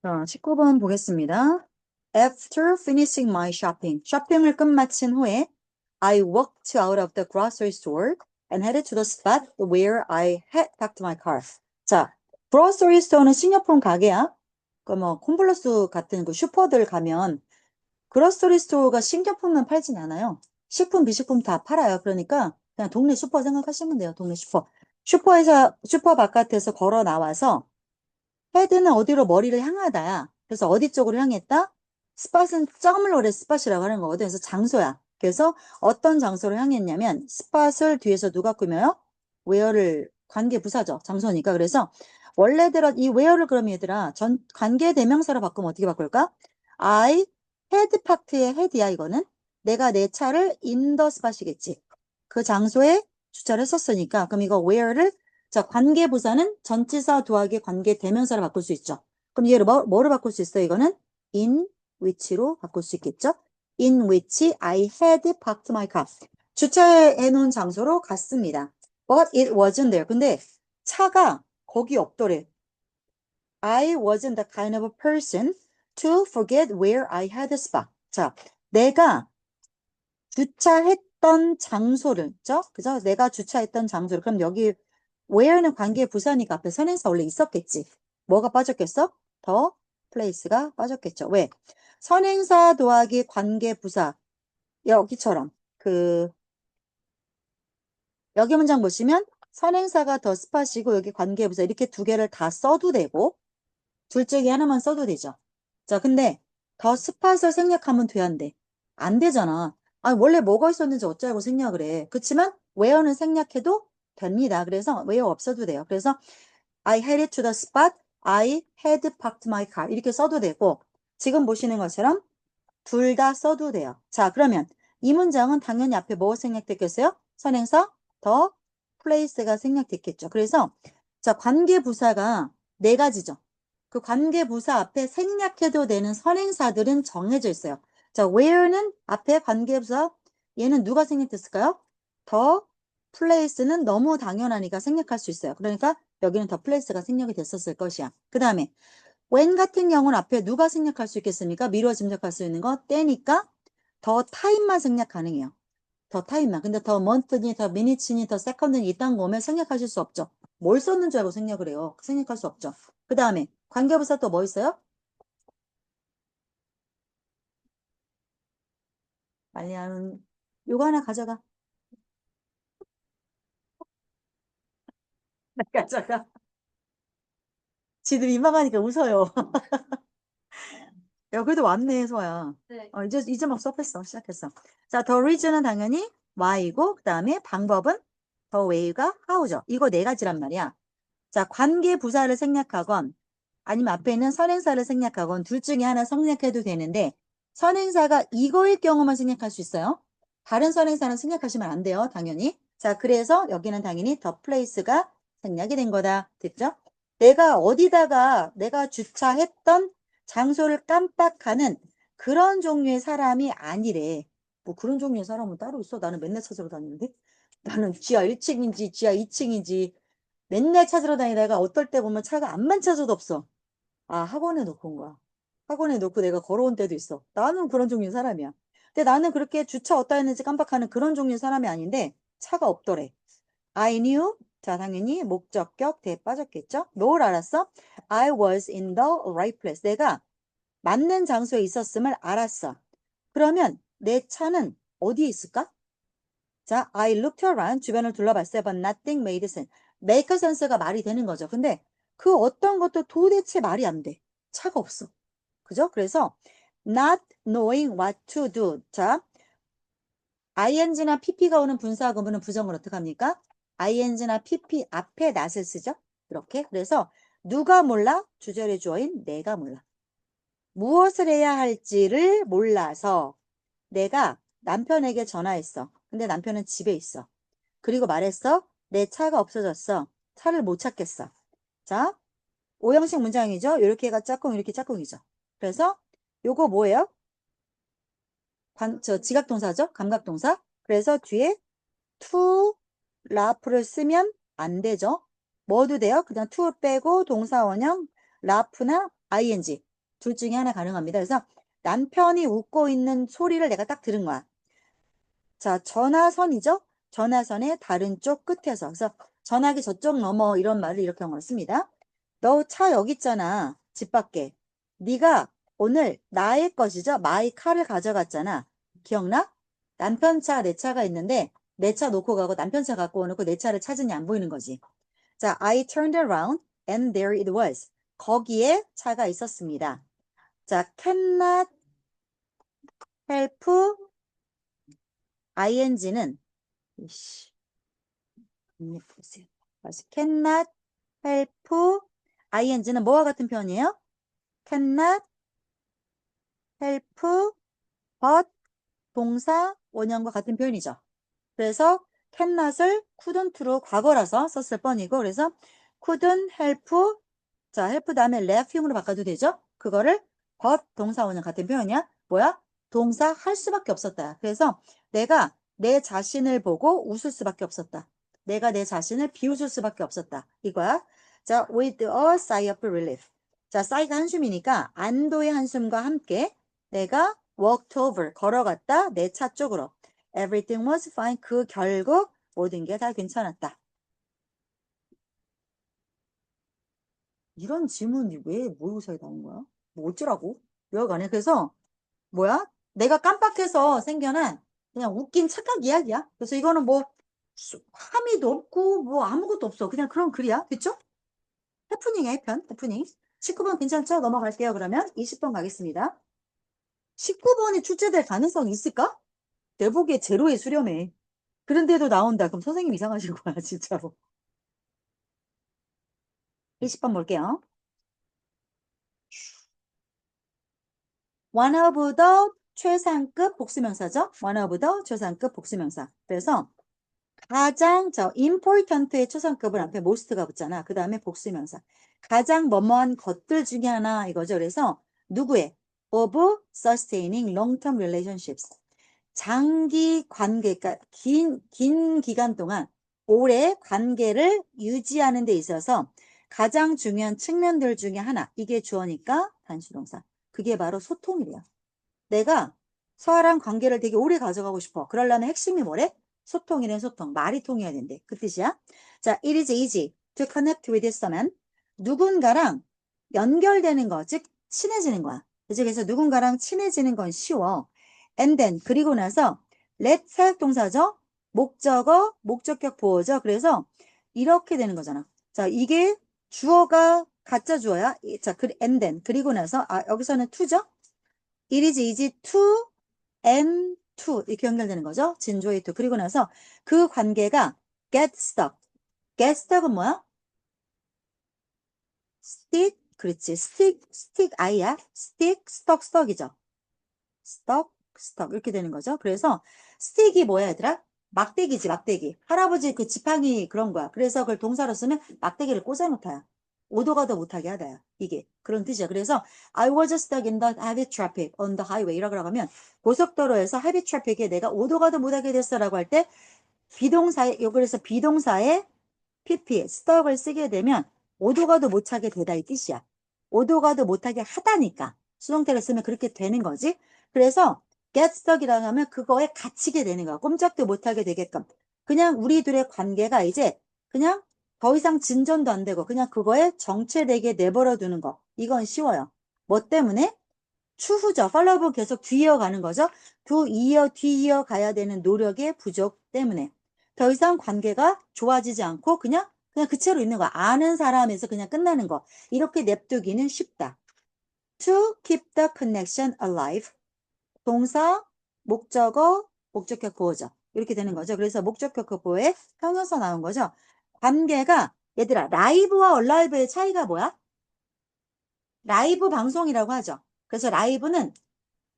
자, 19번 보겠습니다. After finishing my shopping. 쇼핑을 끝마친 후에 I walked out of the grocery store and headed to the spot where I had parked my car. 자, grocery store는 식료품 가게야. 그 뭐 콤플러스 같은 그 슈퍼들 가면 그로서리 스토어가 식료품만 팔진 않아요. 식품, 비식품 다 팔아요. 그러니까 그냥 동네 슈퍼 생각하시면 돼요. 동네 슈퍼. 슈퍼 바깥에서 걸어 나와서 헤드는 어디로 머리를 향하다야. 그래서 어디 쪽으로 향했다? 스팟은 점을 오래 스팟이라고 하는 거거든. 그래서 장소야. 그래서 어떤 장소를 향했냐면 스팟을 뒤에서 누가 꾸며요? where를 관계 부사죠. 장소니까. 그래서 원래대로 이 where를 그럼 얘들아 관계 대명사로 바꾸면 어떻게 바꿀까? I had parked의 had야 이거는. 내가 내 차를 in the spot이겠지. 그 장소에 주차를 했었으니까 그럼 이거 where를 자, 관계 부사는 전치사 더하기 관계 대명사로 바꿀 수 있죠. 그럼 얘를 뭐로 바꿀 수 있어요? 이거는 in which로 바꿀 수 있겠죠? In which I had parked my car. 주차해 놓은 장소로 갔습니다. But it wasn't there. 근데 차가 거기 없더래. I wasn't the kind of person to forget where I had spot. 자, 내가 주차했던 장소를, 그죠? 내가 주차했던 장소를. 그럼 여기 where는 관계 부사니까 앞에 선행사 원래 있었겠지. 뭐가 빠졌겠어? 더 place가 빠졌겠죠. 왜? 선행사 더하기 관계 부사. 여기처럼 여기 문장 보시면 선행사가 더 스팟이고 여기 관계 부사 이렇게 두 개를 다 써도 되고 둘 중에 하나만 써도 되죠. 자, 근데 더 스팟을 생략하면 돼, 안 돼? 안 되잖아. 아, 원래 뭐가 있었는지 어쩌고 생략을 해. 그렇지만 where는 생략해도 됩니다. 그래서 where 없어도 돼요. 그래서 I headed to the spot. I had parked my car. 이렇게 써도 되고 지금 보시는 것처럼 둘 다 써도 돼요. 자, 그러면 이 문장은 당연히 앞에 뭐 생략됐겠어요? 선행사 더 place가 생략됐겠죠. 그래서 자, 관계부사가 네 가지죠. 그 관계부사 앞에 생략해도 되는 선행사들은 정해져 있어요. 자, where는 앞에 관계부사 얘는 누가 생략됐을까요? 더 place는 너무 당연하니까 생략할 수 있어요. 그러니까 여기는 더 place가 생략이 됐었을 것이야. 그 다음에 when 같은 경우는 앞에 누가 생략할 수 있겠습니까? 미루어 짐작할 수 있는 거 때니까 더 타임만 생략 가능해요. 더 타임만. 근데 더 month니 더 minutes니 더 second니 이딴 거 오면 생략하실 수 없죠. 뭘 썼는 줄 알고 생략을 해요. 생략할 수 없죠. 그 다음에 관계부사 또 뭐 있어요? 빨리 하는 요거 하나 가져가. 가져가. 지들 민망하니까 웃어요. 야, 그래도 왔네, 소아야. 네. 이제 막 수업했어. 시작했어. 자, the reason은 당연히 why이고, 그 다음에 방법은 the way가 how죠. 이거 네 가지란 말이야. 자, 관계 부사를 생략하건, 아니면 앞에 있는 선행사를 생략하건, 둘 중에 하나 생략해도 되는데, 선행사가 이거일 경우만 생략할 수 있어요. 다른 선행사는 생략하시면 안 돼요, 당연히. 자, 그래서 여기는 당연히 the place가 생략이 된 거다. 됐죠? 내가 주차했던 장소를 깜빡하는 그런 종류의 사람이 아니래. 뭐 그런 종류의 사람은 따로 있어? 나는 맨날 찾으러 다니는데? 나는 지하 1층인지 지하 2층인지 맨날 찾으러 다니다가 어떨 때 보면 차가 안만 찾아도 없어. 아, 학원에 놓고 온 거야. 학원에 놓고 내가 걸어온 때도 있어. 나는 그런 종류의 사람이야. 근데 나는 그렇게 주차 어디다 했는지 깜빡하는 그런 종류의 사람이 아닌데 차가 없더래. I knew. 자, 당연히 목적격 대 빠졌겠죠? 뭘 알았어? I was in the right place. 내가 맞는 장소에 있었음을 알았어. 그러면 내 차는 어디에 있을까? 자, I looked around. 주변을 둘러봤어요. But nothing made sense. make sense가 말이 되는 거죠. 근데 그 어떤 것도 도대체 말이 안 돼. 차가 없어. 그죠? 그래서 not knowing what to do. 자, ing나 pp가 오는 분사 구문은 부정을 어떻게 합니까? ing나 pp 앞에 not을 쓰죠. 이렇게. 그래서 누가 몰라? 주절의 주어인 내가 몰라. 무엇을 해야 할지를 몰라서 내가 남편에게 전화했어. 근데 남편은 집에 있어. 그리고 말했어. 내 차가 없어졌어. 차를 못 찾겠어. 자, 오형식 문장이죠. 이렇게가 짝꿍, 이렇게 짝꿍이죠. 그래서 요거 뭐예요? 지각동사죠. 감각동사. 그래서 뒤에 to, 라프를 쓰면 안 되죠. 뭐도 돼요? 그냥 to 빼고 동사 원형, 라프나 ing. 둘 중에 하나 가능합니다. 그래서 남편이 웃고 있는 소리를 내가 딱 들은 거야. 자, 전화선이죠? 전화선의 다른 쪽 끝에서. 그래서 전화기 저쪽 넘어 이런 말을 이렇게 영어로 씁니다. 너 차 여기 있잖아. 집 밖에. 네가 오늘 나의 것이죠? 마이 카를 가져갔잖아. 기억나? 남편 차, 내 차가 있는데 내 차 놓고 가고 남편 차 갖고 오놓고 내 차를 찾으니 안 보이는 거지. 자, I turned around and there it was. 거기에 차가 있었습니다. 자, cannot help ing는 cannot help ing는 뭐와 같은 표현이에요? cannot help but 동사 원형과 같은 표현이죠. 그래서 cannot을 couldn't로 과거라서 썼을 뻔이고 그래서 couldn't help 자 help 다음에 laughing으로 바꿔도 되죠? 그거를 but 동사 원형 같은 표현이야. 뭐야? 동사 할 수밖에 없었다. 그래서 내가 내 자신을 보고 웃을 수밖에 없었다. 내가 내 자신을 비웃을 수밖에 없었다. 이거야. 자, with a sigh of relief. 자, sigh가 한숨이니까 안도의 한숨과 함께 내가 walked over, 걸어갔다. 내 차 쪽으로. Everything was fine. 그 결국 모든 게 다 괜찮았다. 이런 질문이 왜 모의고사에 나온 거야? 뭐 어쩌라고? 여하간에 그래서 뭐야? 내가 깜빡해서 생겨난 그냥 웃긴 착각 이야기야. 그래서 이거는 뭐 함의도 없고 뭐 아무것도 없어. 그냥 그런 글이야. 그쵸? 해프닝이야, 해편. 해프닝. 19번 괜찮죠? 넘어갈게요. 그러면 20번 가겠습니다. 19번이 출제될 가능성이 있을까? 내 보기에 제로에 수렴해. 그런데도 나온다. 그럼 선생님 이상하실 거야, 진짜로. 20번 볼게요. one of the 최상급 복수명사죠. one of the 최상급 복수명사. 그래서 가장 important의 최상급을 앞에 most가 붙잖아. 그 다음에 복수명사. 가장 뭐뭐한 것들 중에 하나 이거죠. 그래서 누구의? of sustaining long-term relationships. 장기 관계, 그러니까 긴 기간 동안 오래 관계를 유지하는 데 있어서 가장 중요한 측면들 중에 하나. 이게 주어니까 단수동사. 그게 바로 소통이래요. 내가 서아랑 관계를 되게 오래 가져가고 싶어. 그러려면 핵심이 뭐래? 소통이래, 소통. 말이 통해야 된대. 그 뜻이야. 자, it is easy to connect with someone. 누군가랑 연결되는 거, 즉 친해지는 거야. 그래서 누군가랑 친해지는 건 쉬워. And then 그리고 나서 let 사역동사죠. 목적어, 목적격 보어죠. 그래서 이렇게 되는 거잖아. 자, 이게 주어가 가짜 주어야. 자, and then 그리고 나서 여기서는 to죠. It is easy to and to 이렇게 연결되는 거죠. 진조의 to. 그리고 나서 그 관계가 get stuck. get stuck은 뭐야? stick. 그렇지. stick I야. stick, stuck, stuck이죠. stuck, stuck 이렇게 되는 거죠. 그래서 stick이 뭐야 얘들아? 막대기지, 막대기. 할아버지 그 지팡이 그런 거야. 그래서 그걸 동사로 쓰면 막대기를 꽂아놓다야. 오도 가도 못하게 하다야. 이게 그런 뜻이야. 그래서 I was stuck in the heavy traffic on the highway 이라고 하면 고속도로에서 heavy traffic에 내가 오도 가도 못하게 됐어라고 할 때 비동사에 그래서 비동사에 pp stuck을 쓰게 되면 오도 가도 못하게 되다 이 뜻이야. 오도 가도 못하게 하다니까 수동태를 쓰면 그렇게 되는 거지. 그래서 get stuck이라고 하면 그거에 갇히게 되는 거야. 꼼짝도 못하게 되게끔. 그냥 우리 둘의 관계가 이제 그냥 더 이상 진전도 안 되고 그냥 그거에 정체되게 내버려 두는 거. 이건 쉬워요. 뭐 때문에? 추후죠. 팔로우는 계속 뒤이어가는 거죠. 뒤이어 가야 되는 노력의 부족 때문에. 더 이상 관계가 좋아지지 않고 그냥 그 채로 있는 거. 아는 사람에서 그냥 끝나는 거. 이렇게 냅두기는 쉽다. To keep the connection alive. 동사, 목적어, 목적격 보어죠. 이렇게 되는 거죠. 그래서 목적격 보어에 형용사 나온 거죠. 관계가 얘들아 라이브와 얼라이브의 차이가 뭐야? 라이브 방송이라고 하죠. 그래서 라이브는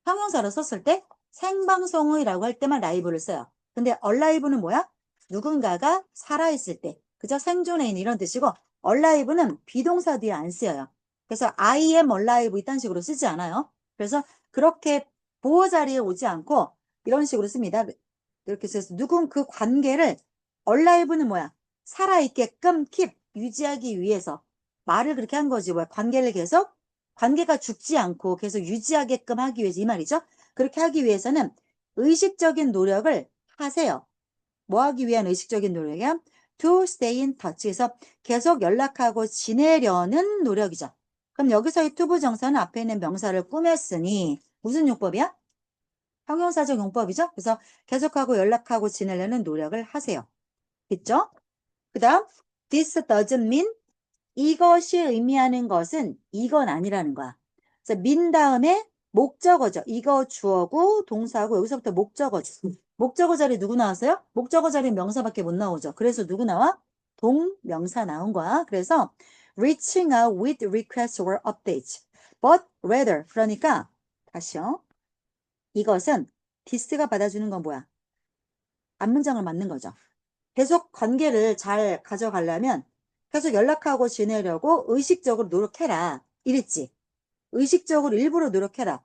형용사로 썼을 때 생방송의라고 할 때만 라이브를 써요. 근데 얼라이브는 뭐야? 누군가가 살아있을 때. 그죠? 생존해 있는 이런 뜻이고 얼라이브는 비동사 뒤에 안 쓰여요. 그래서 I am alive 이딴 식으로 쓰지 않아요. 그래서 그렇게 보호 자리에 오지 않고 이런 식으로 씁니다. 이렇게 써서 그 관계를 alive는 뭐야? 살아있게끔 keep 유지하기 위해서 말을 그렇게 한 거지. 뭐야? 관계를 계속 관계가 죽지 않고 계속 유지하게끔 하기 위해서 이 말이죠. 그렇게 하기 위해서는 의식적인 노력을 하세요. 뭐 하기 위한 의식적인 노력이야? To stay in touch. 그래서 계속 연락하고 지내려는 노력이죠. 그럼 여기서의 투부정사는 앞에 있는 명사를 꾸몄으니 무슨 용법이야? 형용사적 용법이죠. 그래서 계속하고 연락하고 지내려는 노력을 하세요. 됐죠? 그 다음 this doesn't mean 이것이 의미하는 것은 이건 아니라는 거야. 그래서 mean 다음에 목적어죠. 이거 주어고 동사고 여기서부터 목적어죠. 목적어 자리 누구 나왔어요? 목적어 자리 명사밖에 못 나오죠. 그래서 누구 나와? 동명사 나온 거야. 그래서 reaching out with requests or updates. But rather 그러니까 다시요. 이것은 this가 받아주는 건 뭐야? 앞문장을 맞는 거죠. 계속 관계를 잘 가져가려면 계속 연락하고 지내려고 의식적으로 노력해라. 이랬지. 의식적으로 일부러 노력해라.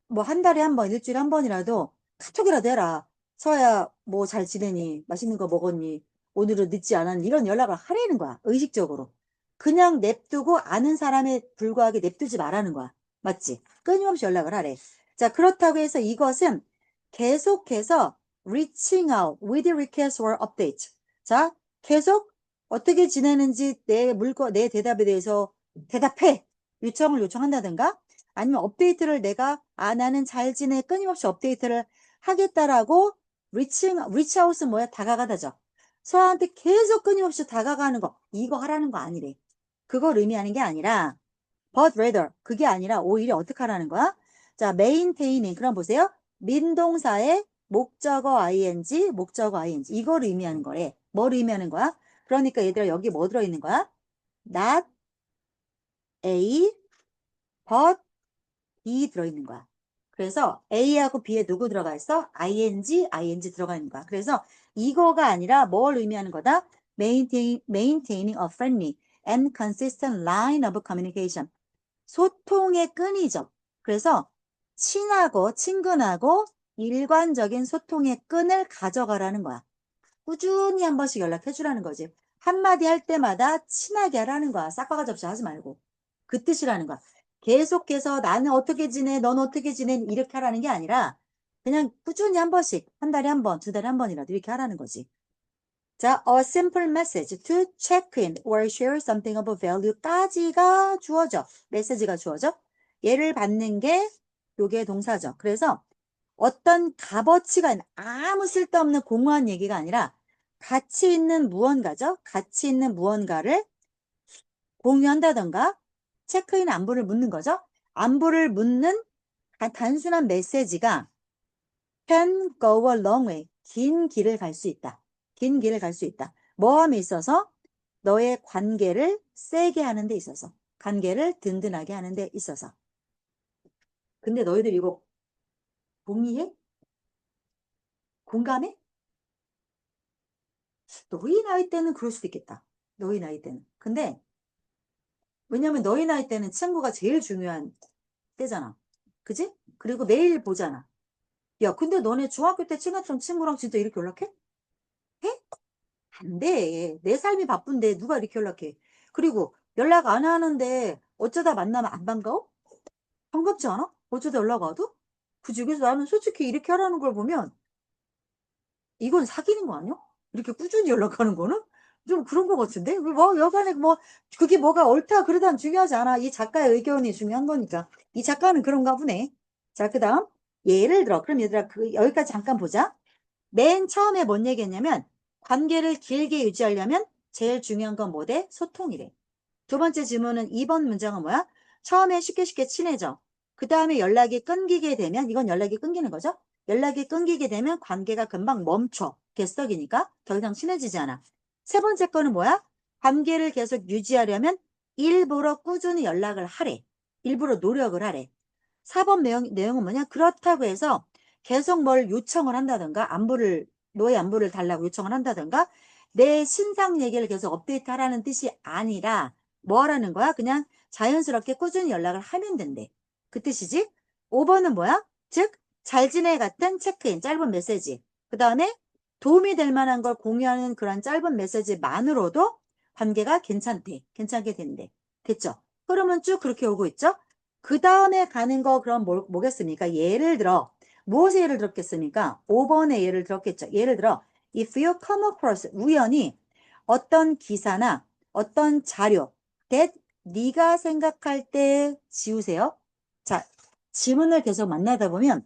뭐 한 달에 한 번, 일주일에 한 번이라도 카톡이라도 해라. 서야 뭐 잘 지내니? 맛있는 거 먹었니? 오늘은 늦지 않았니? 이런 연락을 하라는 거야. 의식적으로. 그냥 냅두고 아는 사람에 불과하게 냅두지 말라는 거야. 맞지? 끊임없이 연락을 하래. 자, 그렇다고 해서 이것은 계속해서 reaching out with requests or updates. 자, 계속 어떻게 지내는지 내 대답에 대해서 대답해. 요청을 요청한다든가 아니면 업데이트를 내가 나는 잘 지내 끊임없이 업데이트를 하겠다라고 reach out은 뭐야? 다가가다죠. 서한테 계속 끊임없이 다가가는 거 이거 하라는 거 아니래. 그걸 의미하는 게 아니라 but rather 그게 아니라 오히려 어떻게 하라는 거야? 자, maintaining 그럼 보세요. 민동사의 목적어 ing 이걸 의미하는 거래. 뭘 의미하는 거야? 그러니까 얘들아 여기 뭐 들어있는 거야? not A but B 들어있는 거야. 그래서 A하고 B에 누구 들어가 있어? ing 들어가 있는 거야. 그래서 이거가 아니라 뭘 의미하는 거다? maintaining a friendly and consistent line of communication. 소통의 끈이죠. 그래서 친근하고 일관적인 소통의 끈을 가져가라는 거야. 꾸준히 한 번씩 연락해 주라는 거지. 한마디 할 때마다 친하게 하라는 거야. 싹바가 접시 하지 말고. 그 뜻이라는 거야. 계속해서 나는 어떻게 지내, 넌 어떻게 지내 이렇게 하라는 게 아니라 그냥 꾸준히 한 번씩 한 달에 한 번, 두 달에 한 번이라도 이렇게 하라는 거지. 자, a simple message to check in or share something of value까지가 주어져. 메시지가 주어져. 얘를 받는 게 요게 동사죠. 그래서 어떤 값어치가 있는 아무 쓸데없는 공허한 얘기가 아니라 가치 있는 무언가죠. 가치 있는 무언가를 공유한다던가 체크인 안부를 묻는 거죠. 안부를 묻는 단순한 메시지가 can go a long way. 긴 길을 갈 수 있다. 긴 길을 갈 수 있다. 뭐함에 있어서 너의 관계를 세게 하는 데 있어서 관계를 든든하게 하는 데 있어서. 근데 너희들 이거 동의해? 공감해? 너희 나이 때는 그럴 수도 있겠다. 너희 나이 때는. 근데 왜냐면 너희 나이 때는 친구가 제일 중요한 때잖아. 그지? 그리고 매일 보잖아. 야, 근데 너네 중학교 때 친했던 친구랑 진짜 이렇게 연락해? 해? 안 돼. 내 삶이 바쁜데 누가 이렇게 연락해? 그리고 연락 안 하는데 어쩌다 만나면 안 반가워? 반갑지 않아? 어쩌다 연락 와도? 그지? 그래서 나는 솔직히 이렇게 하라는 걸 보면 이건 사귀는 거 아니야? 이렇게 꾸준히 연락하는 거는? 좀 그런 거 같은데? 뭐, 여간에 뭐, 그게 뭐가 옳다, 그러다 중요하지 않아. 이 작가의 의견이 중요한 거니까. 이 작가는 그런가 보네. 자, 그 다음. 예를 들어. 그럼 얘들아, 여기까지 잠깐 보자. 맨 처음에 뭔 얘기했냐면, 관계를 길게 유지하려면 제일 중요한 건 뭐대? 소통이래. 두 번째 질문은 2번 문장은 뭐야? 처음에 쉽게 친해져. 그 다음에 연락이 끊기게 되면, 이건 연락이 끊기는 거죠? 연락이 끊기게 되면 관계가 금방 멈춰. 개썩이니까 더 이상 친해지지 않아. 세 번째 거는 뭐야? 관계를 계속 유지하려면 일부러 꾸준히 연락을 하래. 일부러 노력을 하래. 4번 내용은 뭐냐? 그렇다고 해서 계속 뭘 요청을 한다든가, 너의 안부를 달라고 요청을 한다든가, 내 신상 얘기를 계속 업데이트 하라는 뜻이 아니라, 뭐 하라는 거야? 그냥 자연스럽게 꾸준히 연락을 하면 된대. 그 뜻이지? 5번은 뭐야? 즉, 잘 지내 같은 체크인, 짧은 메시지. 그 다음에 도움이 될 만한 걸 공유하는 그런 짧은 메시지만으로도 관계가 괜찮게 된대. 됐죠? 흐름은 쭉 그렇게 오고 있죠? 그 다음에 가는 거 그럼 뭐겠습니까? 예를 들어 무엇의 예를 들었겠습니까? 5번의 예를 들었겠죠. 예를 들어 if you come across 우연히 어떤 기사나 어떤 자료 that 네가 생각할 때 지우세요. 자, 지문을 계속 만나다 보면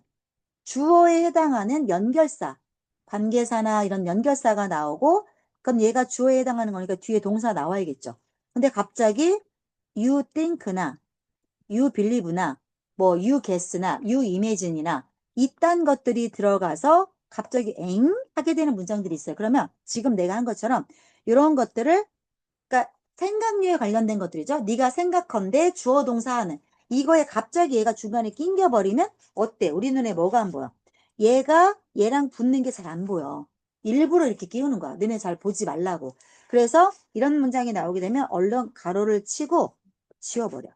주어에 해당하는 연결사, 관계사나 이런 연결사가 나오고 그럼 얘가 주어에 해당하는 거니까 뒤에 동사 나와야겠죠. 근데 갑자기 you think나 you believe나 뭐 you guess나 you imagine이나 이딴 것들이 들어가서 갑자기 엥? 하게 되는 문장들이 있어요. 그러면 지금 내가 한 것처럼 이런 것들을 그러니까 생각류에 관련된 것들이죠. 네가 생각컨대 주어 동사하는 이거에 갑자기 얘가 중간에 낑겨버리면 어때? 우리 눈에 뭐가 안 보여? 얘가 얘랑 붙는 게 잘 안 보여. 일부러 이렇게 끼우는 거야. 너네 잘 보지 말라고. 그래서 이런 문장이 나오게 되면 얼른 가로를 치고 지워버려.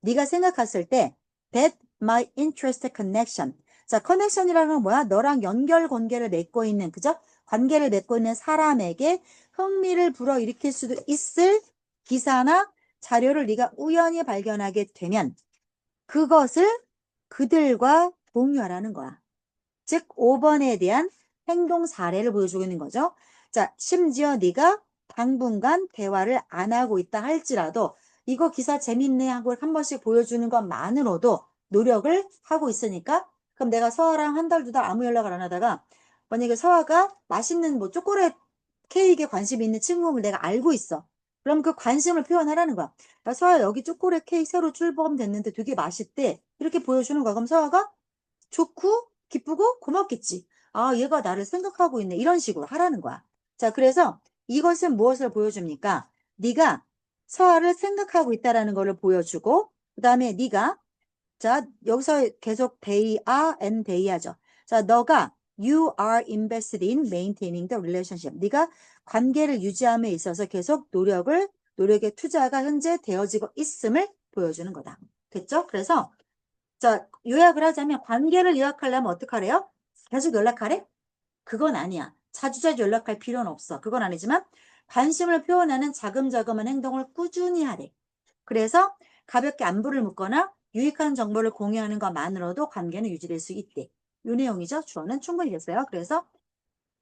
네가 생각했을 때 that my interest connection. 자, connection이라는 건 뭐야? 너랑 연결 관계를 맺고 있는 그죠? 관계를 맺고 있는 사람에게 흥미를 불어일으킬 수도 있을 기사나 자료를 네가 우연히 발견하게 되면 그것을 그들과 공유하라는 거야. 즉 5번에 대한 행동 사례를 보여주고 있는 거죠. 자, 심지어 네가 당분간 대화를 안 하고 있다 할지라도 이거 기사 재밌네 하고 한 번씩 보여주는 것만으로도 노력을 하고 있으니까 그럼 내가 서아랑 한 달, 두 달 아무 연락을 안 하다가 만약에 서아가 맛있는 뭐 초콜릿 케이크에 관심이 있는 친구를 내가 알고 있어. 그럼 그 관심을 표현하라는 거야. 야, 서아 여기 초콜릿 케이크 새로 출범됐는데 되게 맛있대. 이렇게 보여주는 거야. 그럼 서아가 좋고 기쁘고 고맙겠지. 아, 얘가 나를 생각하고 있네. 이런 식으로 하라는 거야. 자, 그래서 이것은 무엇을 보여줍니까? 네가 서아를 생각하고 있다라는 것을 보여주고 그 다음에 네가 자, 여기서 계속 they are and they 하죠. 자, 너가 you are invested in maintaining the relationship. 네가 관계를 유지함에 있어서 계속 노력의 투자가 현재 되어지고 있음을 보여주는 거다. 됐죠? 그래서 자, 요약을 하자면 관계를 요약하려면 어떡하래요? 계속 연락하래? 그건 아니야. 자주자주 연락할 필요는 없어. 그건 아니지만 관심을 표현하는 자금자금한 행동을 꾸준히 하래. 그래서 가볍게 안부를 묻거나 유익한 정보를 공유하는 것만으로도 관계는 유지될 수 있대. 요 내용이죠. 주어는 충분히 됐어요. 그래서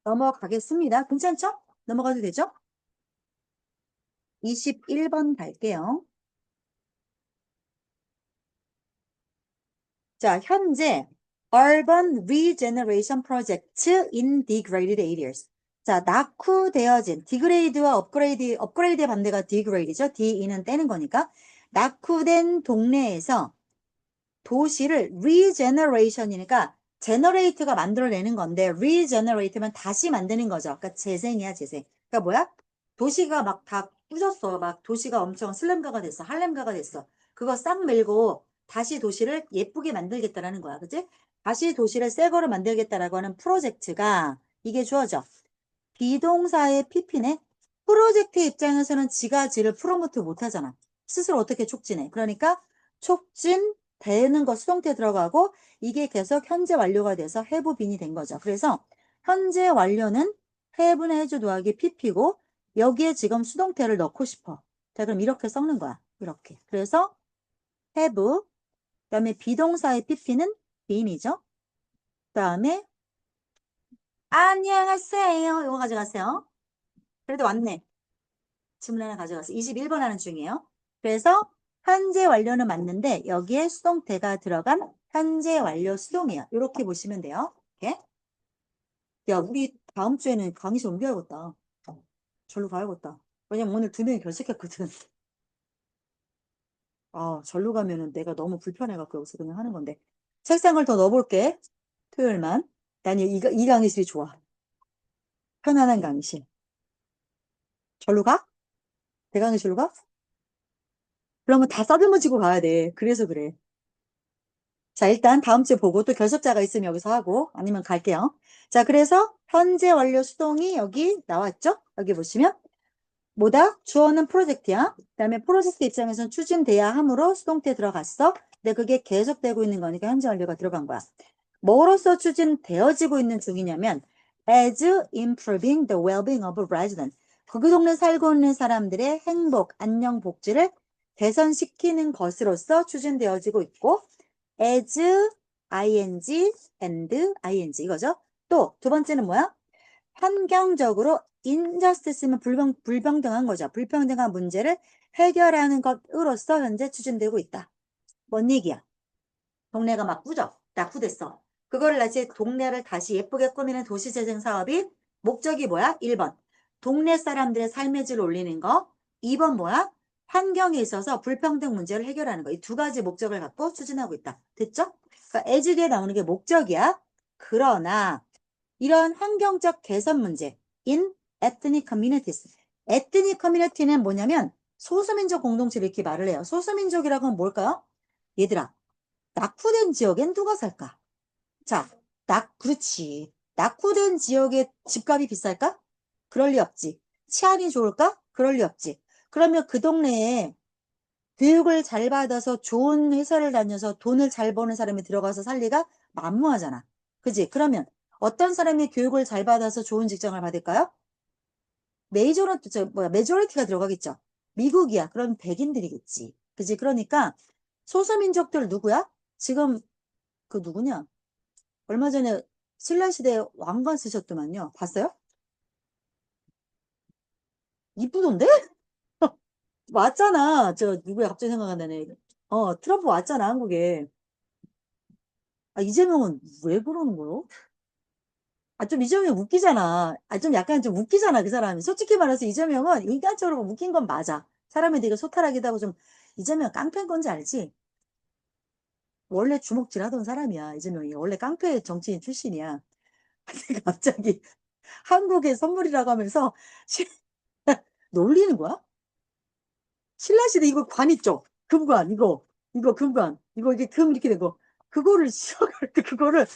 넘어가겠습니다. 괜찮죠? 넘어가도 되죠? 21번 갈게요. 자, 현재 Urban Regeneration Project in Degraded Areas. 자, 낙후되어진, 디그레이드와 업그레이드의 반대가 디그레이드죠. DE는 떼는 거니까. 낙후된 동네에서 도시를 regeneration이니까 generate가 만들어내는 건데 regenerate면 다시 만드는 거죠. 그러니까 재생이야, 재생. 그러니까 뭐야? 도시가 막 다 부셨어. 막 도시가 엄청 슬램가가 됐어. 할렘가가 됐어. 그거 싹 밀고 다시 도시를 예쁘게 만들겠다라는 거야. 그치? 다시 도시를 새 거로 만들겠다라고 하는 프로젝트가 이게 주어져. 비동사의 PP네. 프로젝트 입장에서는 지가 지를 프로모트 못 하잖아. 스스로 어떻게 촉진해. 그러니까 촉진되는 거 수동태 들어가고 이게 계속 현재 완료가 돼서 have been이 된 거죠. 그래서 현재 완료는 have는 해주 더하기 PP고 여기에 지금 수동태를 넣고 싶어. 자, 그럼 이렇게 섞는 거야. 이렇게. 그래서 have 그다음에 비동사의 PP는 been이죠. 그다음에 안녕하세요. 이거 가져가세요. 그래도 왔네. 질문 하나 가져갔어. 21번 하는 중이에요. 그래서 현재 완료는 맞는데 여기에 수동태가 들어간 현재 완료 수동이야. 이렇게 보시면 돼요. 이렇게. 야, 우리 다음 주에는 강의실 옮겨야겠다. 절로 가야겠다. 왜냐면 오늘 두 명이 결석했거든. 아, 절로 가면은 내가 너무 불편해갖고 여기서 그냥 하는 건데. 책상을 더 넣어볼게. 토요일만. 난 이 강의실이 좋아. 편안한 강의실. 절로 가? 대강의실로 가? 그러면 다 싸들머지고 가야 돼. 그래서 그래. 자, 일단 다음 주에 보고 또 결석자가 있으면 여기서 하고 아니면 갈게요. 자, 그래서 현재 완료 수동이 여기 나왔죠? 여기 보시면 뭐다? 주어는 프로젝트야. 그다음에 프로젝트 입장에서는 추진돼야 함으로 수동태 들어갔어. 근데 그게 계속되고 있는 거니까 현재 완료가 들어간 거야. 뭐로써 추진되어지고 있는 중이냐면 as improving the well-being of residents. 그 동네 살고 있는 사람들의 행복, 안녕, 복지를 개선시키는 것으로서 추진되어지고 있고 as, ing, and ing 이거죠. 또 두 번째는 뭐야? 환경적으로 injustice면 불평등한 거죠. 불평등한 문제를 해결하는 것으로서 현재 추진되고 있다. 뭔 얘기야? 동네가 막 낙후됐어. 그거를 다시 동네를 다시 예쁘게 꾸미는 도시재생 사업이 목적이 뭐야? 1번. 동네 사람들의 삶의 질을 올리는 거. 2번 뭐야? 환경에 있어서 불평등 문제를 해결하는 거. 이 두 가지 목적을 갖고 추진하고 있다. 됐죠? 그러니까 as 뒤에 나오는 게 목적이야. 그러나 이런 환경적 개선 문제 in ethnic communities. ethnic community는 뭐냐면 소수민족 공동체를 이렇게 말을 해요. 소수민족이라고 하면 뭘까요? 얘들아, 낙후된 지역엔 누가 살까? 자, 그렇지. 낙후된 지역에 집값이 비쌀까? 그럴 리 없지. 치안이 좋을까? 그럴 리 없지. 그러면 그 동네에 교육을 잘 받아서 좋은 회사를 다녀서 돈을 잘 버는 사람이 들어가서 살리가 만무하잖아. 그지? 그러면 어떤 사람이 교육을 잘 받아서 좋은 직장을 받을까요? 메조리티가 들어가겠죠. 미국이야. 그럼 백인들이겠지. 그지? 그러니까 소수민족들 누구야? 지금 그 누구냐? 얼마 전에 신라시대 왕관 쓰셨더만요. 봤어요? 이쁘던데? 왔잖아. 저 누구야? 갑자기 생각 안 나네. 트럼프 왔잖아, 한국에. 아, 이재명은 왜 그러는 거요? 아, 좀 이재명 웃기잖아. 아, 좀 약간 좀 웃기잖아, 그 사람이. 솔직히 말해서 이재명은 인간적으로 웃긴 건 맞아. 사람이 되게 소탈하기도 하고 좀, 이재명 깡패인 건지 알지? 원래 주먹질 하던 사람이야, 이재명이. 원래 깡패 정치인 출신이야. 근데 갑자기 한국의 선물이라고 하면서 놀리는 거야? 신라시대 이거 관 있죠? 금관, 이거 금관. 이게 금 이렇게 된 거. 그거를 씌워갈 때 그거를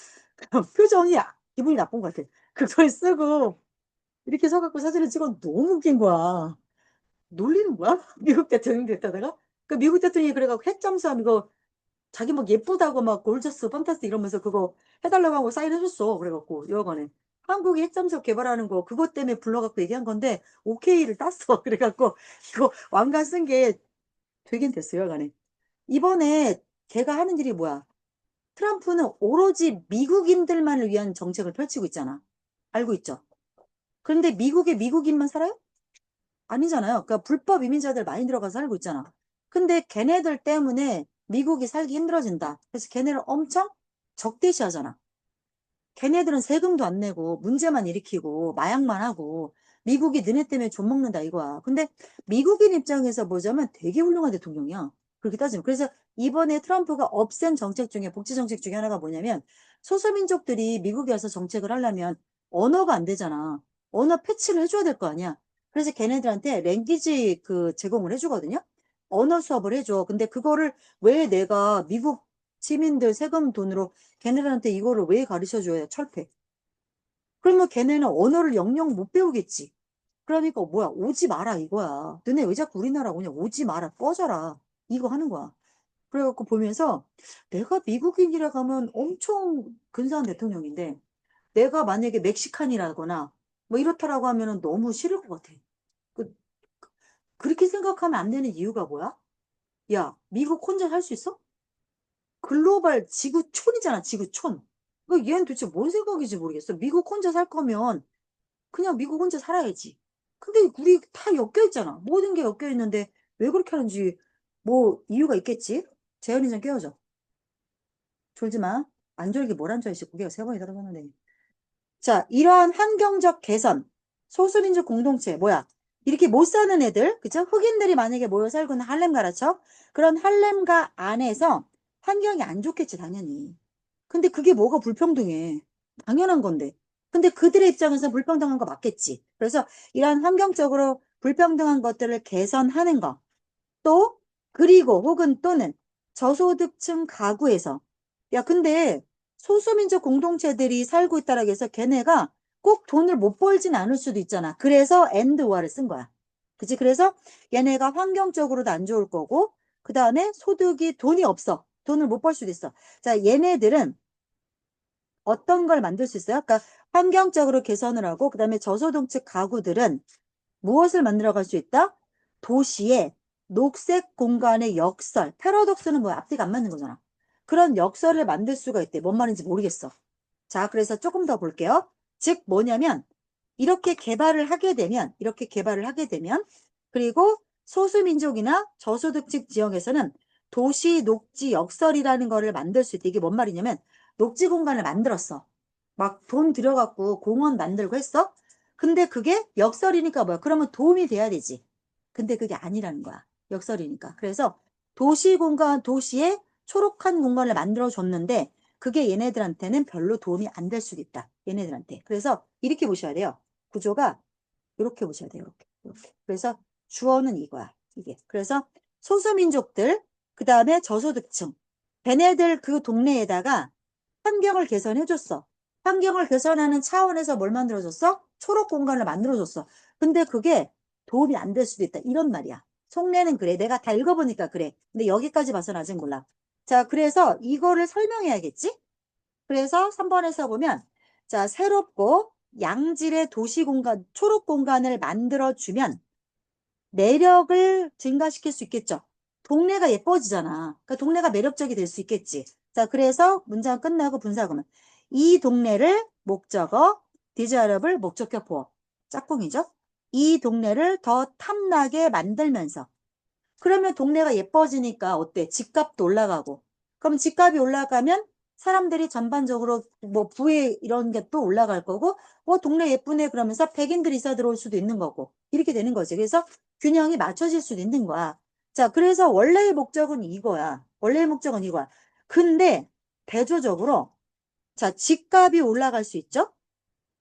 표정이 기분이 나쁜 것 같아. 그걸 쓰고 이렇게 서갖고 사진을 찍어 너무 웃긴 거야. 놀리는 거야? 미국 대통령 됐다다가? 그 미국 대통령이 그래갖고 핵잠수함 이거 자기 막 예쁘다고 막 골저스 판타스 이러면서 그거 해달라고 하고 사인해줬어. 그래갖고 여하간에 한국이 핵잠수함 개발하는 거 그것 때문에 불러갖고 얘기한 건데 오케이를 땄어. 그래갖고 이거 왕관 쓴 게 되긴 됐어요. 여하간에 이번에 걔가 하는 일이 뭐야? 트럼프는 오로지 미국인들만을 위한 정책을 펼치고 있잖아. 알고 있죠? 그런데 미국에 미국인만 살아요? 아니잖아요. 그러니까 불법 이민자들 많이 들어가서 살고 있잖아. 근데 걔네들 때문에 미국이 살기 힘들어진다. 그래서 걔네를 엄청 적대시하잖아. 걔네들은 세금도 안 내고 문제만 일으키고 마약만 하고 미국이 너네 때문에 좀 먹는다 이거야. 근데 미국인 입장에서 보자면 되게 훌륭한 대통령이야. 그렇게 따지면. 그래서 이번에 트럼프가 없앤 정책 중에 복지 정책 중에 하나가 뭐냐면 소수민족들이 미국에 와서 정책을 하려면 언어가 안 되잖아. 언어 패치를 해줘야 될 거 아니야. 그래서 걔네들한테 랭귀지 그 제공을 해주거든요. 언어 수업을 해줘. 근데 그거를 왜 내가 미국 시민들 세금 돈으로 걔네들한테 이거를 왜 가르쳐줘야 철폐? 그러면 걔네는 언어를 영영 못 배우겠지. 그러니까 뭐야, 오지 마라 이거야. 너네 왜 자꾸 우리나라 오냐? 오지 마라, 꺼져라. 이거 하는 거야. 그래갖고 보면서 내가 미국인이라고 하면 엄청 근사한 대통령인데 내가 만약에 멕시칸이라거나 뭐 이렇다라고 하면은 너무 싫을 것 같아. 그, 그렇게 생각하면 안 되는 이유가 뭐야? 야, 미국 혼자 살 수 있어? 글로벌 지구촌이잖아, 지구촌. 그 얘는 도대체 뭔 생각인지 모르겠어. 미국 혼자 살 거면 그냥 미국 혼자 살아야지. 근데 우리 다 엮여 있잖아. 모든 게 엮여 있는데 왜 그렇게 하는지 뭐 이유가 있겠지? 재현이 좀 깨워줘. 졸지 마. 안 졸게 뭘 안 졸지? 고개가 세 번이나 들어가는데. 자, 이러한 환경적 개선, 소수민족 공동체, 뭐야? 이렇게 못 사는 애들, 그죠? 흑인들이 만약에 모여 살고 있는 할렘 가라쳐? 그런 할렘가 안에서 환경이 안 좋겠지, 당연히. 근데 그게 뭐가 불평등해? 당연한 건데. 근데 그들의 입장에서 불평등한 거 맞겠지. 그래서 이러한 환경적으로 불평등한 것들을 개선하는 거. 또, 그리고 혹은 또는 저소득층 가구에서 야, 근데 소수민족 공동체들이 살고 있다라고 해서 걔네가 꼭 돈을 못 벌진 않을 수도 있잖아. 그래서 and or를 쓴 거야. 그치? 그래서 얘네가 환경적으로도 안 좋을 거고, 그 다음에 소득이 돈이 없어. 돈을 못 벌 수도 있어. 자, 얘네들은 어떤 걸 만들 수 있어요? 그러니까 환경적으로 개선을 하고, 그 다음에 저소득층 가구들은 무엇을 만들어 갈 수 있다? 도시에 녹색 공간의 역설. 패러독스는 뭐야? 앞뒤가 안 맞는 거잖아. 그런 역설을 만들 수가 있대. 뭔 말인지 모르겠어. 자, 그래서 조금 더 볼게요. 즉 뭐냐면 이렇게 개발을 하게 되면 그리고 소수민족이나 저소득층 지역에서는 도시 녹지 역설이라는 거를 만들 수 있대. 이게 뭔 말이냐면 녹지 공간을 만들었어. 막 돈 들여갖고 공원 만들고 했어. 근데 그게 역설이니까 뭐야? 그러면 도움이 돼야 되지. 근데 그게 아니라는 거야. 역설이니까. 그래서 도시 공간, 도시에 초록한 공간을 만들어 줬는데 그게 얘네들한테는 별로 도움이 안 될 수도 있다. 얘네들한테. 그래서 이렇게 보셔야 돼요. 구조가 이렇게 보셔야 돼요. 이렇게. 그래서 주어는 이거야. 이게. 그래서 소수민족들, 그 다음에 저소득층. 걔네들 그 동네에다가 환경을 개선해줬어. 환경을 개선하는 차원에서 뭘 만들어줬어? 초록 공간을 만들어줬어. 근데 그게 도움이 안 될 수도 있다. 이런 말이야. 속내는 그래. 내가 다 읽어보니까 그래. 근데 여기까지 봐서는 아직 몰라. 자, 그래서 이거를 설명해야겠지? 그래서 3번에서 보면 자, 새롭고 양질의 도시 공간, 초록 공간을 만들어주면 매력을 증가시킬 수 있겠죠. 동네가 예뻐지잖아. 그러니까 동네가 매력적이 될 수 있겠지. 자, 그래서 문장 끝나고 분사구문. 이 동네를 목적어, desirable 목적격 보어. 짝꿍이죠. 이 동네를 더 탐나게 만들면서. 그러면 동네가 예뻐지니까 어때? 집값도 올라가고. 그럼 집값이 올라가면 사람들이 전반적으로 뭐 부에 이런 게 또 올라갈 거고, 동네 예쁘네 그러면서 백인들이 이사 들어올 수도 있는 거고. 이렇게 되는 거지. 그래서 균형이 맞춰질 수도 있는 거야. 자, 그래서 원래의 목적은 이거야. 원래의 목적은 이거야. 근데 대조적으로 자, 집값이 올라갈 수 있죠?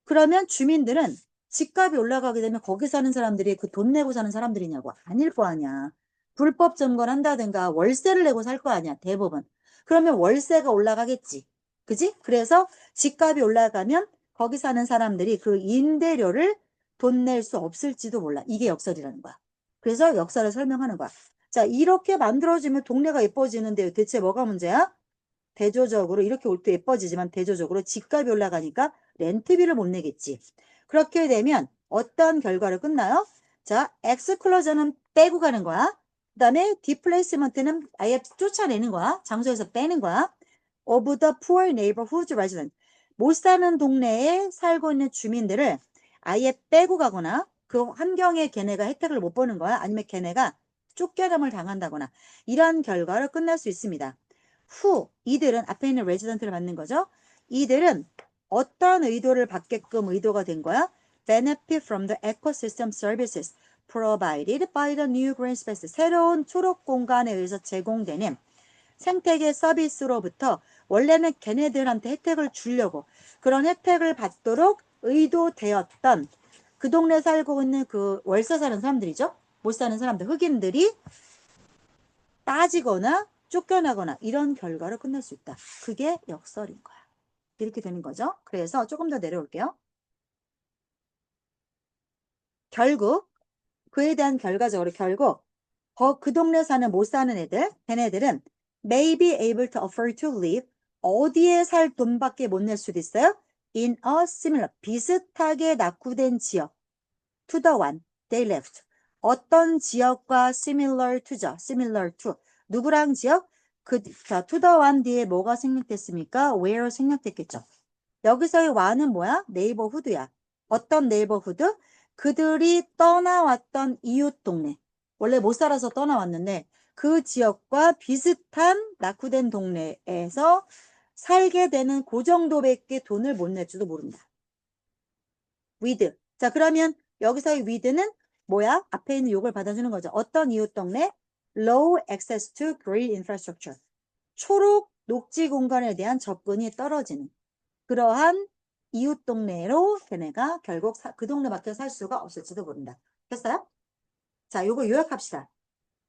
그러면 주민들은 집값이 올라가게 되면 거기 사는 사람들이 그 돈 내고 사는 사람들이냐고. 아닐 거 아니야. 불법 점거를 한다든가 월세를 내고 살 거 아니야. 대부분. 그러면 월세가 올라가겠지. 그지? 그래서 집값이 올라가면 거기 사는 사람들이 그 임대료를 돈 낼 수 없을지도 몰라. 이게 역설이라는 거야. 그래서 역설을 설명하는 거야. 자, 이렇게 만들어지면 동네가 예뻐지는데 대체 뭐가 문제야? 대조적으로 이렇게 올 때 예뻐지지만 대조적으로 집값이 올라가니까 렌트비를 못 내겠지. 그렇게 되면 어떤 결과를 끝나요? 자, 엑스클로저는 빼고 가는 거야. 그 다음에 디플레이스먼트는 아예 쫓아내는 거야. 장소에서 빼는 거야. of the poor neighborhood resident. 못 사는 동네에 살고 있는 주민들을 아예 빼고 가거나 그 환경에 걔네가 혜택을 못 보는 거야. 아니면 걔네가 쫓겨남을 당한다거나 이러한 결과로 끝날 수 있습니다. 이들은 앞에 있는 resident를 받는 거죠. 이들은 어떤 의도를 받게끔 의도가 된 거야? benefit from the ecosystem services provided by the new green space. 새로운 초록 공간에 의해서 제공되는 생태계 서비스로부터 원래는 걔네들한테 혜택을 주려고 그런 혜택을 받도록 의도되었던 그 동네 살고 있는 그 월세 사는 사람들이죠. 못 사는 사람들, 흑인들이 빠지거나 쫓겨나거나 이런 결과로 끝날 수 있다. 그게 역설인 거야. 이렇게 되는 거죠. 그래서 조금 더 내려올게요. 결국 그에 대한 결과적으로 결국 그 동네 사는 못 사는 애들, 걔네들은 may be able to afford to live 어디에 살 돈밖에 못 낼 수도 있어요. in a similar 비슷하게 낙후된 지역 to the one they left 어떤 지역과 similar to죠. similar to 누구랑 지역? 자, to the one 뒤에 뭐가 생략됐습니까? where 생략됐겠죠. 여기서의 one은 뭐야? 네이버후드야. 어떤 네이버후드? 그들이 떠나왔던 이웃 동네. 원래 못 살아서 떠나왔는데 그 지역과 비슷한 낙후된 동네에서 살게 되는 그 정도밖에 돈을 못 낼지도 모른다. with. 자, 그러면 여기서의 with는 뭐야? 앞에 있는 요걸 받아주는 거죠. 어떤 이웃 동네? low access to green infrastructure. 초록 녹지 공간에 대한 접근이 떨어지는 그러한 이웃 동네로 걔네가 결국 그 동네밖에 살 수가 없을지도 모른다. 됐어요? 자, 요거 요약합시다.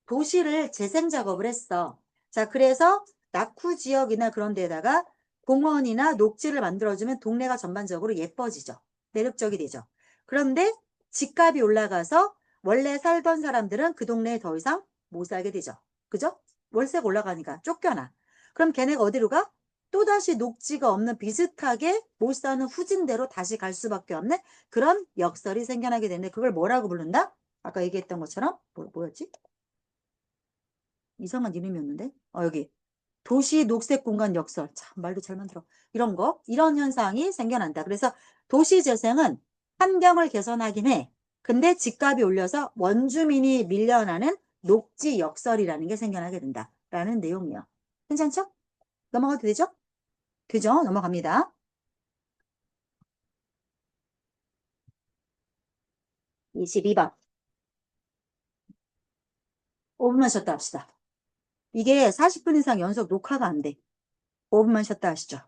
도시를 재생 작업을 했어. 자, 그래서 낙후 지역이나 그런 데다가 공원이나 녹지를 만들어주면 동네가 전반적으로 예뻐지죠. 매력적이 되죠. 그런데 집값이 올라가서 원래 살던 사람들은 그 동네에 더 이상 못 살게 되죠. 그죠? 월세가 올라가니까 쫓겨나. 그럼 걔네가 어디로 가? 또다시 녹지가 없는 비슷하게 못 사는 후진대로 다시 갈 수밖에 없는 그런 역설이 생겨나게 되는데 그걸 뭐라고 부른다? 아까 얘기했던 것처럼 뭐였지? 이상한 이름이었는데? 여기. 도시 녹색 공간 역설. 참, 말도 잘 만들어. 이런 거, 이런 현상이 생겨난다. 그래서 도시 재생은 환경을 개선하긴 해. 근데 집값이 올려서 원주민이 밀려나는 녹지 역설이라는 게 생겨나게 된다. 라는 내용이에요. 괜찮죠? 넘어가도 되죠? 되죠? 넘어갑니다. 22번. 5분만 쉬었다 합시다. 이게 40분 이상 연속 녹화가 안 돼. 5분만 쉬었다 하시죠.